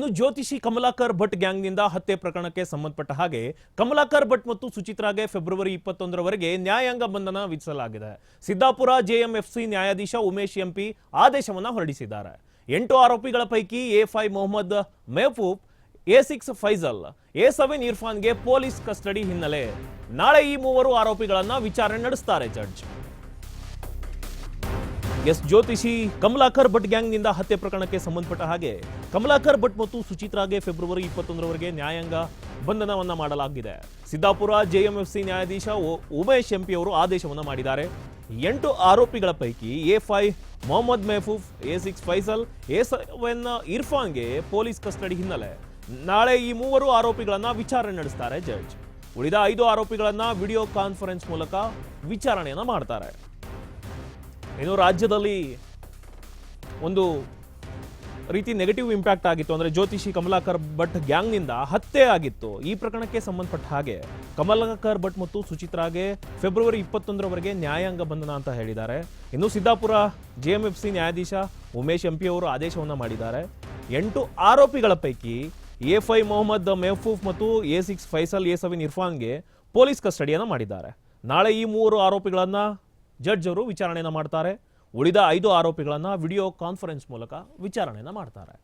ಇನ್ನು ಜ್ಯೋತಿಷಿ ಕಮಲಾಕರ್ ಭಟ್ ಗ್ಯಾಂಗ್ನಿಂದ ಹತ್ಯೆ ಪ್ರಕರಣಕ್ಕೆ ಸಂಬಂಧಪಟ್ಟ ಹಾಗೆ ಕಮಲಾಕರ್ ಭಟ್ ಮತ್ತು ಸುಚಿತ್ರಾಗೆ ಫೆಬ್ರವರಿ 21ರವರೆಗೆ ನ್ಯಾಯಾಂಗ ಬಂಧನ ವಿಧಿಸಲಾಗಿದೆ. ಸಿದ್ದಾಪುರ ಜೆಎಂಎಫ್ಸಿ ನ್ಯಾಯಾಧೀಶ ಉಮೇಶ್ ಎಂಪಿ ಆದೇಶವನ್ನು ಹೊರಡಿಸಿದ್ದಾರೆ. 8 ಆರೋಪಿಗಳ ಪೈಕಿ A5 Mohammed Mehboob, A6 Faizal, A7 ಇರ್ಫಾನ್ಗೆ ಪೊಲೀಸ್ ಕಸ್ಟಡಿ ಹಿನ್ನೆಲೆ ನಾಳೆ ಈ ಮೂವರು ಆರೋಪಿಗಳನ್ನ ವಿಚಾರಣೆ ನಡೆಸುತ್ತಾರೆ ಜಡ್ಜ್. ಜ್ಯೋತಿಷಿ ಕಮಲಾಕರ್ ಭಟ್ ಗ್ಯಾಂಗ್ನಿಂದ ಹತ್ಯೆ ಪ್ರಕರಣಕ್ಕೆ ಸಂಬಂಧಪಟ್ಟ ಹಾಗೆ ಕಮಲಾಕರ್ ಭಟ್ ಮತ್ತು ಸುಚಿತ್ರಾಗೆ ಫೆಬ್ರವರಿ 21ರವರೆಗೆ ನ್ಯಾಯಾಂಗ ಬಂಧನವನ್ನ ಮಾಡಲಾಗಿದೆ. ಸಿದ್ದಾಪುರ ಜೆಎಂಎಫ್ಸಿ ನ್ಯಾಯಾಧೀಶ ಉಮೇಶ್ ಎಂಪಿ ಅವರು ಆದೇಶವನ್ನ ಮಾಡಿದ್ದಾರೆ. 8 ಆರೋಪಿಗಳ ಪೈಕಿ A5 Mohammed Mehboob, A6 Faisal, A7 ಇರ್ಫಾನ್ಗೆ ಪೊಲೀಸ್ ಕಸ್ಟಡಿ ಹಿನ್ನೆಲೆ ನಾಳೆ ಈ ಮೂವರು ಆರೋಪಿಗಳನ್ನ ವಿಚಾರಣೆ ನಡೆಸುತ್ತಾರೆ ಜಡ್ಜ್. ಉಳಿದ 5 ಆರೋಪಿಗಳನ್ನ ವಿಡಿಯೋ ಕಾನ್ಫರೆನ್ಸ್ ಮೂಲಕ ವಿಚಾರಣೆಯನ್ನ ಮಾಡ್ತಾರೆ. ಇನ್ನು ರಾಜ್ಯದಲ್ಲಿ ಒಂದು ರೀತಿ ನೆಗೆಟಿವ್ ಇಂಪ್ಯಾಕ್ಟ್ ಆಗಿತ್ತು. ಅಂದರೆ ಜ್ಯೋತಿಷಿ ಕಮಲಾಕರ್ ಭಟ್ ಗ್ಯಾಂಗ್ನಿಂದ ಹತ್ಯೆ ಆಗಿತ್ತು. ಈ ಪ್ರಕರಣಕ್ಕೆ ಸಂಬಂಧಪಟ್ಟ ಹಾಗೆ ಕಮಲಾಕರ್ ಭಟ್ ಮತ್ತು ಸುಚಿತ್ರಾಗೆ ಫೆಬ್ರವರಿ 21ರವರೆಗೆ ನ್ಯಾಯಾಂಗ ಬಂಧನ ಅಂತ ಹೇಳಿದ್ದಾರೆ. ಇನ್ನು ಸಿದ್ದಾಪುರ ಜೆಎಂಎಫ್ಸಿ ನ್ಯಾಯಾಧೀಶ ಉಮೇಶ್ ಎಂಪಿ ಅವರು ಆದೇಶವನ್ನು ಮಾಡಿದ್ದಾರೆ. 8 ಆರೋಪಿಗಳ ಪೈಕಿ A5 ಮೊಹಮ್ಮದ್ ಮೆಹಫೂಬ್ ಮತ್ತು A6 ಫೈಸಲ್, A7 ಇರ್ಫಾನ್ಗೆ ಪೊಲೀಸ್ ಕಸ್ಟಡಿಯನ್ನು ಮಾಡಿದ್ದಾರೆ. ನಾಳೆ ಈ 3 ಆರೋಪಿಗಳನ್ನ ಜಡ್ಜ್ ಅವರು ವಿಚಾರಣೆಯನ್ನು ಮಾಡ್ತಾರೆ. ಉಳಿದ 5 ಆರೋಪಿಗಳನ್ನ ವಿಡಿಯೋ ಕಾನ್ಫರೆನ್ಸ್ ಮೂಲಕ ವಿಚಾರಣೆಯನ್ನು ಮಾಡ್ತಾರೆ.